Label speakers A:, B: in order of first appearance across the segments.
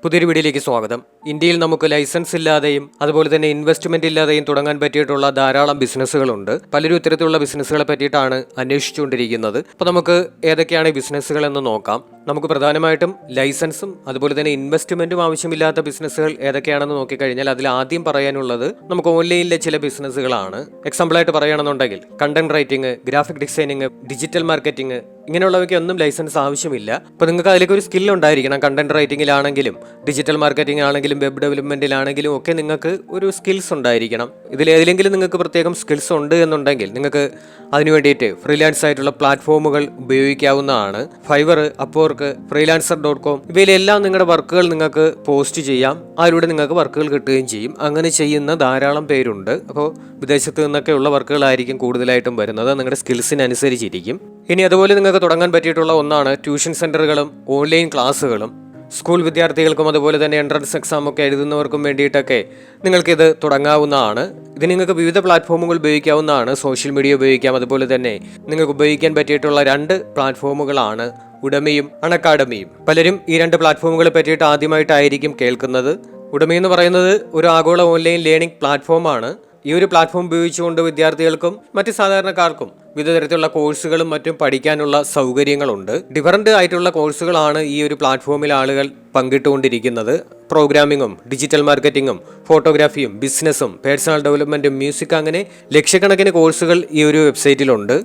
A: പുതിയൊരു വീഡിയോയിലേക്ക് സ്വാഗതം. ഇന്ത്യയിൽ നമുക്ക് ലൈസൻസ് ഇല്ലാതെയും അതുപോലെ തന്നെ ഇൻവെസ്റ്റ്മെന്റ് ഇല്ലാതെയും തുടങ്ങാൻ പറ്റിയിട്ടുള്ള ധാരാളം ബിസിനസ്സുകളുണ്ട്. പലരും ഇത്തരത്തിലുള്ള ബിസിനസ്സുകളെ പറ്റിയിട്ടാണ് അന്വേഷിച്ചുകൊണ്ടിരിക്കുന്നത്. അപ്പോൾ നമുക്ക് ഏതൊക്കെയാണ് ഈ ബിസിനസ്സുകൾ എന്ന് നോക്കാം. നമുക്ക് പ്രധാനമായിട്ടും ലൈസൻസും അതുപോലെ തന്നെ ഇൻവെസ്റ്റ്മെന്റും ആവശ്യമില്ലാത്ത ബിസിനസ്സുകൾ ഏതൊക്കെയാണെന്ന് നോക്കിക്കഴിഞ്ഞാൽ അതിൽ ആദ്യം പറയാനുള്ളത് നമുക്ക് ഓൺലൈനിലെ ചില ബിസിനസ്സുകളാണ്. എക്സാമ്പിളായിട്ട് പറയുകയാണെന്നുണ്ടെങ്കിൽ content writing, graphic designing, digital marketing ഇങ്ങനെയുള്ളവയ്ക്ക് ഒന്നും ലൈസൻസ് ആവശ്യമില്ല. അപ്പോൾ നിങ്ങൾക്ക് അതിലേക്ക് ഒരു സ്കിൽ ഉണ്ടായിരിക്കണം. കണ്ടന്റ് റൈറ്റിംഗിലാണെങ്കിലും ഡിജിറ്റൽ മാർക്കറ്റിംഗ് ആണെങ്കിലും വെബ് ഡെവലപ്മെന്റിലാണെങ്കിലും ഒക്കെ നിങ്ങൾക്ക് ഒരു സ്കിൽസ് ഉണ്ടായിരിക്കണം. ഇതിലേതെങ്കിലും നിങ്ങൾക്ക് പ്രത്യേകം സ്കിൽസ് ഉണ്ട് എന്നുണ്ടെങ്കിൽ നിങ്ങൾക്ക് അതിനു വേണ്ടിയിട്ട് ഫ്രീലാൻസ് ആയിട്ടുള്ള പ്ലാറ്റ്ഫോമുകൾ ഉപയോഗിക്കാവുന്നതാണ്. ഫൈവർ, അപ്വർക്ക്, freelancer.com ഇവയിലെല്ലാം നിങ്ങളുടെ വർക്കുകൾ നിങ്ങൾക്ക് പോസ്റ്റ് ചെയ്യാം. അതിലൂടെ നിങ്ങൾക്ക് വർക്കുകൾ കിട്ടുകയും ചെയ്യും. അങ്ങനെ ചെയ്യുന്ന ധാരാളം പേരുണ്ട്. അപ്പോൾ വിദേശത്ത് നിന്നൊക്കെ ഉള്ള വർക്കുകളായിരിക്കും കൂടുതലായിട്ടും വരുന്നത്. നിങ്ങളുടെ സ്കിൽസിനനുസരിച്ചിരിക്കും. ഇനി അതുപോലെ നിങ്ങൾക്ക് തുടങ്ങാൻ പറ്റിയിട്ടുള്ള ഒന്നാണ് ട്യൂഷൻ സെന്ററുകളും ഓൺലൈൻ ക്ലാസ്സുകളും. സ്കൂൾ വിദ്യാർത്ഥികൾക്കും അതുപോലെ തന്നെ എൻട്രൻസ് എക്സാം ഒക്കെ എഴുതുന്നവർക്കും വേണ്ടിയിട്ടൊക്കെ നിങ്ങൾക്കിത് തുടങ്ങാവുന്നതാണ്. ഇത് നിങ്ങൾക്ക് വിവിധ പ്ലാറ്റ്ഫോമുകൾ ഉപയോഗിക്കാവുന്നതാണ്. സോഷ്യൽ മീഡിയ ഉപയോഗിക്കാം. അതുപോലെ തന്നെ നിങ്ങൾക്ക് ഉപയോഗിക്കാൻ പറ്റിയിട്ടുള്ള 2 പ്ലാറ്റ്ഫോമുകളാണ് ഉഡമിയും അൺഅക്കാഡമിയും. പലരും ഈ 2 പ്ലാറ്റ്ഫോമുകളെ പറ്റിയിട്ട് ആദ്യമായിട്ടായിരിക്കും കേൾക്കുന്നത്. ഉഡമി എന്ന് പറയുന്നത് ഒരു ആഗോള ഓൺലൈൻ ലേണിംഗ് പ്ലാറ്റ്ഫോമാണ്. ഈ ഒരു പ്ലാറ്റ്ഫോം ഉപയോഗിച്ചുകൊണ്ട് വിദ്യാർത്ഥികൾക്കും മറ്റ് സാധാരണക്കാർക്കും വിവിധ തരത്തിലുള്ള കോഴ്സുകളും മറ്റും പഠിക്കാനുള്ള സൗകര്യങ്ങളുണ്ട്. ഡിഫറൻ്റ് ആയിട്ടുള്ള കോഴ്സുകളാണ് ഈ ഒരു പ്ലാറ്റ്ഫോമിൽ ആളുകൾ പങ്കിട്ടുകൊണ്ടിരിക്കുന്നത്. പ്രോഗ്രാമിങ്ങും ഡിജിറ്റൽ മാർക്കറ്റിങ്ങും ഫോട്ടോഗ്രാഫിയും ബിസിനസ്സും പേഴ്സണൽ ഡെവലപ്മെൻറ്റും മ്യൂസിക്, അങ്ങനെ ലക്ഷക്കണക്കിന് കോഴ്സുകൾ ഈ ഒരു വെബ്സൈറ്റിലുണ്ട്.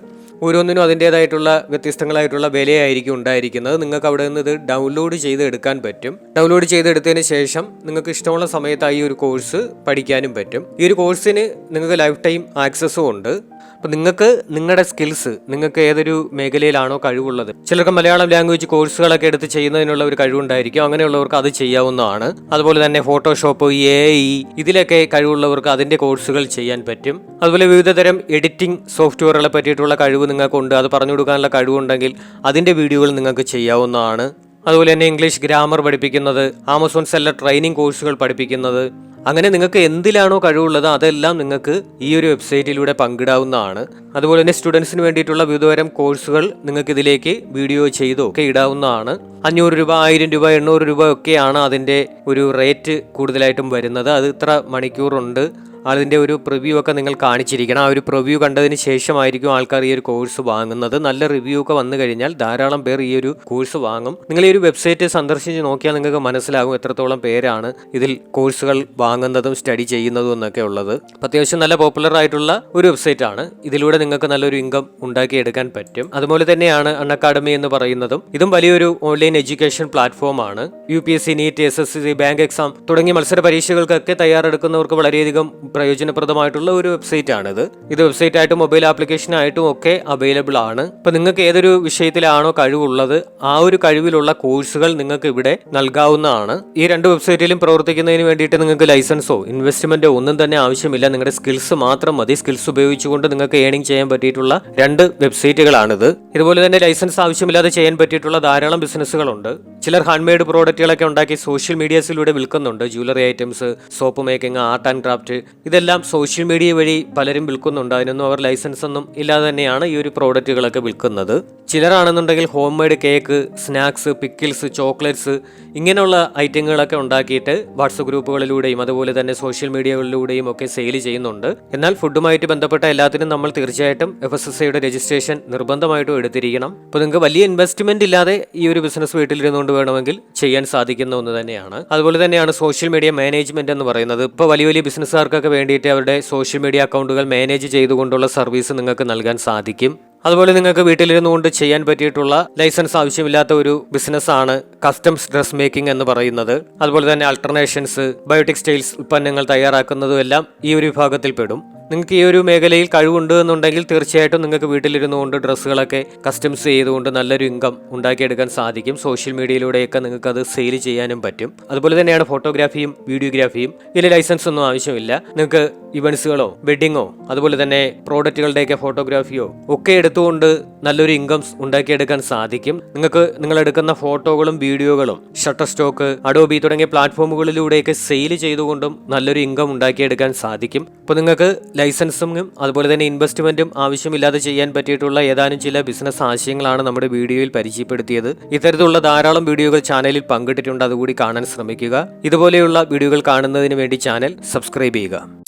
A: ഓരോന്നിനും അതിൻ്റേതായിട്ടുള്ള വ്യത്യസ്തങ്ങളായിട്ടുള്ള വിലയായിരിക്കും ഉണ്ടായിരിക്കുന്നത്. നിങ്ങൾക്ക് അവിടെ നിന്ന് ഇത് ഡൗൺലോഡ് ചെയ്ത് എടുക്കാൻ പറ്റും. ഡൗൺലോഡ് ചെയ്തെടുത്തതിന് ശേഷം നിങ്ങൾക്ക് ഇഷ്ടമുള്ള സമയത്ത് ഈ ഒരു കോഴ്സ് പഠിക്കാനും പറ്റും. ഈ ഒരു കോഴ്സിന് നിങ്ങൾക്ക് ലൈഫ് ടൈം ആക്സസും ഉണ്ട്. അപ്പോൾ നിങ്ങൾക്ക് നിങ്ങളുടെ സ്കിൽസ്, നിങ്ങൾക്ക് ഏതൊരു മേഖലയിലാണോ കഴിവുള്ളത്, ചിലർക്ക് മലയാളം ലാംഗ്വേജ് കോഴ്സുകളൊക്കെ എടുത്ത് ചെയ്യുന്നതിനുള്ള ഒരു കഴിവുണ്ടായിരിക്കും. അങ്ങനെയുള്ളവർക്ക് അത് ചെയ്യാവുന്നതാണ്. അതുപോലെ തന്നെ ഫോട്ടോഷോപ്പ്, AI ഇതിലൊക്കെ കഴിവുള്ളവർക്ക് അതിൻ്റെ കോഴ്സുകൾ ചെയ്യാൻ പറ്റും. അതുപോലെ വിവിധ തരം എഡിറ്റിംഗ് സോഫ്റ്റ്വെയറുകളെ പറ്റിയിട്ടുള്ള കഴിവ് നിങ്ങൾക്കുണ്ട്, അത് പറഞ്ഞു കൊടുക്കാനുള്ള കഴിവുണ്ടെങ്കിൽ അതിൻ്റെ വീഡിയോകൾ നിങ്ങൾക്ക് ചെയ്യാവുന്നതാണ്. അതുപോലെ തന്നെ ഇംഗ്ലീഷ് ഗ്രാമർ പഠിപ്പിക്കുന്നത്, ആമസോൺ സെല്ലർ ട്രെയിനിങ് കോഴ്സുകൾ പഠിപ്പിക്കുന്നത്, അങ്ങനെ നിങ്ങൾക്ക് എന്തിലാണോ കഴിവുള്ളത് അതെല്ലാം നിങ്ങൾക്ക് ഈ ഒരു വെബ്സൈറ്റിലൂടെ പങ്കിടാവുന്നതാണ്. അതുപോലെ തന്നെ സ്റ്റുഡൻസിന് വേണ്ടിയിട്ടുള്ള വിവിധതരം കോഴ്സുകൾ നിങ്ങൾക്ക് ഇതിലേക്ക് വീഡിയോ ചെയ്തോ ഒക്കെ ഇടാവുന്നതാണ്. 500 രൂപ, 1000 രൂപ, 800 രൂപ ഒക്കെയാണ് അതിൻ്റെ ഒരു റേറ്റ് കൂടുതലായിട്ടും വരുന്നത്. അത് ഇത്ര മണിക്കൂറുണ്ട്. അതിൻ്റെ ഒരു പ്രിവ്യൂ ഒക്കെ നിങ്ങൾ കാണിച്ചിരിക്കണം. ആ ഒരു പ്രിവ്യൂ കണ്ടതിന് ശേഷമായിരിക്കും ആൾക്കാർ ഈ ഒരു കോഴ്സ് വാങ്ങുന്നത്. നല്ല റിവ്യൂ ഒക്കെ വന്നു കഴിഞ്ഞാൽ ധാരാളം പേർ ഈ ഒരു കോഴ്സ് വാങ്ങും. നിങ്ങൾ ഈ ഒരു വെബ്സൈറ്റ് സന്ദർശിച്ച് നോക്കിയാൽ നിങ്ങൾക്ക് മനസ്സിലാകും എത്രത്തോളം പേരാണ് ഇതിൽ കോഴ്സുകൾ വാങ്ങുന്നതും സ്റ്റഡി ചെയ്യുന്നതും എന്നൊക്കെ ഉള്ളത്. അത്യാവശ്യം നല്ല പോപ്പുലർ ആയിട്ടുള്ള ഒരു വെബ്സൈറ്റ് ആണ്. ഇതിലൂടെ നിങ്ങൾക്ക് നല്ലൊരു ഇൻകം ഉണ്ടാക്കിയെടുക്കാൻ പറ്റും. അതുപോലെ തന്നെയാണ് അൺഅക്കാഡമി എന്ന് പറയുന്നതും. ഇതും വലിയൊരു ഓൺലൈൻ എഡ്യൂക്കേഷൻ പ്ലാറ്റ്ഫോം ആണ്. UPSC, NEET, SSC, bank exam തുടങ്ങിയ മത്സര പരീക്ഷകൾക്കൊക്കെ തയ്യാറെടുക്കുന്നവർക്ക് വളരെയധികം പ്രയോജനപ്രദമായിട്ടുള്ള ഒരു വെബ്സൈറ്റ് ആണിത്. ഇത് വെബ്സൈറ്റ് ആയിട്ടും മൊബൈൽ ആപ്ലിക്കേഷൻ ആയിട്ടും ഒക്കെ അവൈലബിൾ ആണ്. ഇപ്പൊ നിങ്ങൾക്ക് ഏതൊരു വിഷയത്തിലാണോ കഴിവുള്ളത് ആ ഒരു കഴിവിലുള്ള കോഴ്സുകൾ നിങ്ങൾക്ക് ഇവിടെ നൽകാവുന്നതാണ്. ഈ 2 വെബ്സൈറ്റിലും പ്രവർത്തിക്കുന്നതിന് വേണ്ടിയിട്ട് നിങ്ങൾക്ക് ലൈസൻസോ ഇൻവെസ്റ്റ്മെന്റോ ഒന്നും തന്നെ ആവശ്യമില്ല. നിങ്ങളുടെ സ്കിൽസ് മാത്രം മതി. സ്കിൽസ് ഉപയോഗിച്ചുകൊണ്ട് നിങ്ങൾക്ക് ഏണിംഗ് ചെയ്യാൻ പറ്റിയിട്ടുള്ള 2 വെബ്സൈറ്റുകളാണിത്. ഇതുപോലെ തന്നെ ലൈസൻസ് ആവശ്യമില്ലാതെ ചെയ്യാൻ പറ്റിയിട്ടുള്ള ധാരാളം ബിസിനസ്സുകളുണ്ട്. ചിലർ ഹാൻഡ് മെയ്ഡ് പ്രോഡക്റ്റുകളൊക്കെ ഉണ്ടാക്കി സോഷ്യൽ മീഡിയസിലൂടെ വിൽക്കുന്നുണ്ട്. Jewellery items, soap making, art and craft ഇതെല്ലാം സോഷ്യൽ മീഡിയ വഴി പലരും വിൽക്കുന്നുണ്ട്. അതിനൊന്നും അവർ ലൈസൻസ് ഒന്നും ഇല്ലാതെ തന്നെയാണ് ഈ ഒരു പ്രോഡക്റ്റുകളൊക്കെ വിൽക്കുന്നത്. ചിലരാണെന്നുണ്ടെങ്കിൽ homemade cake, snacks, pickles, chocolates ഇങ്ങനെയുള്ള ഐറ്റങ്ങളൊക്കെ ഉണ്ടാക്കിയിട്ട് വാട്സപ്പ് ഗ്രൂപ്പുകളിലൂടെയും അതുപോലെ തന്നെ സോഷ്യൽ മീഡിയകളിലൂടെയും ഒക്കെ സെയിൽ ചെയ്യുന്നുണ്ട്. എന്നാൽ ഫുഡുമായിട്ട് ബന്ധപ്പെട്ട എല്ലാത്തിനും നമ്മൾ തീർച്ചയായിട്ടും FSSAIയുടെ രജിസ്ട്രേഷൻ നിർബന്ധമായിട്ടും എടുത്തിരിക്കണം. അപ്പോൾ നിങ്ങൾക്ക് വലിയ ഇൻവെസ്റ്റ്മെന്റ് ഇല്ലാതെ ഈ ഒരു ബിസിനസ് വീട്ടിലിരുന്നുകൊണ്ട് വേണമെങ്കിൽ ചെയ്യാൻ സാധിക്കുന്ന ഒന്ന് തന്നെയാണ്. അതുപോലെ തന്നെയാണ് സോഷ്യൽ മീഡിയ മാനേജ്മെന്റ് എന്ന് പറയുന്നത്. ഇപ്പോൾ വലിയ വലിയ ബിസിനസ്സുകാർക്കൊക്കെ വേണ്ടിയിട്ട് അവരുടെ സോഷ്യൽ മീഡിയ അക്കൗണ്ടുകൾ മാനേജ് ചെയ്തുകൊണ്ടുള്ള സർവീസ് നിങ്ങൾക്ക് നൽകാൻ സാധിക്കും. അതുപോലെ നിങ്ങൾക്ക് വീട്ടിലിരുന്നു കൊണ്ട് ചെയ്യാൻ പറ്റിയിട്ടുള്ള ലൈസൻസ് ആവശ്യമില്ലാത്ത ഒരു ബിസിനസ്സാണ് കസ്റ്റംസ് ഡ്രസ് മേക്കിംഗ് എന്ന് പറയുന്നത്. അതുപോലെ തന്നെ ആൾട്ടർനേഷൻസ്, ബയോടെക്സ്റ്റൈൽസ് ഉൽപ്പന്നങ്ങൾ തയ്യാറാക്കുന്നതും എല്ലാം ഈ ഒരു വിഭാഗത്തിൽ പെടും. നിങ്ങൾക്ക് ഈ ഒരു മേഖലയിൽ കഴിവുണ്ട് എന്നുണ്ടെങ്കിൽ തീർച്ചയായിട്ടും നിങ്ങൾക്ക് വീട്ടിലിരുന്നു കൊണ്ട് ഡ്രസ്സുകളൊക്കെ കസ്റ്റംസ് ചെയ്തുകൊണ്ട് നല്ലൊരു ഇൻകം ഉണ്ടാക്കിയെടുക്കാൻ സാധിക്കും. സോഷ്യൽ മീഡിയയിലൂടെയൊക്കെ നിങ്ങൾക്ക് അത് സെയിൽ ചെയ്യാനും പറ്റും. അതുപോലെ തന്നെയാണ് ഫോട്ടോഗ്രാഫിയും വീഡിയോഗ്രാഫിയും. ഇതിൽ ലൈസൻസ് ഒന്നും ആവശ്യമില്ല. നിങ്ങൾക്ക് ഇവന്റ്സുകളോ വെഡിങ്ങോ അതുപോലെ തന്നെ പ്രോഡക്റ്റുകളുടെയൊക്കെ ഫോട്ടോഗ്രാഫിയോ ഒക്കെ എടുത്തുകൊണ്ട് നല്ലൊരു ഇൻകംസ് ഉണ്ടാക്കിയെടുക്കാൻ സാധിക്കും. നിങ്ങൾക്ക് നിങ്ങൾ എടുക്കുന്ന ഫോട്ടോകളും വീഡിയോകളും ഷട്ടർ സ്റ്റോക്ക്, അഡോബി തുടങ്ങിയ പ്ലാറ്റ്ഫോമുകളിലൂടെയൊക്കെ സെയിൽ ചെയ്തുകൊണ്ടും നല്ലൊരു ഇൻകം ഉണ്ടാക്കിയെടുക്കാൻ സാധിക്കും. അപ്പോൾ നിങ്ങൾക്ക് ലൈസൻസും അതുപോലെ തന്നെ ഇൻവെസ്റ്റ്മെന്റും ആവശ്യമില്ലാതെ ചെയ്യാൻ പറ്റിയിട്ടുള്ള ഏതാനും ചില ബിസിനസ് ആശയങ്ങളാണ് നമ്മുടെ വീഡിയോയിൽ പരിചയപ്പെടുത്തിയത്. ഇത്തരത്തിലുള്ള ധാരാളം വീഡിയോകൾ ചാനലിൽ പങ്കിട്ടിട്ടുണ്ട്, അതുകൂടി കാണാൻ ശ്രമിക്കുക. ഇതുപോലെയുള്ള വീഡിയോകൾ കാണുന്നതിന് വേണ്ടി ചാനൽ സബ്സ്ക്രൈബ് ചെയ്യുക.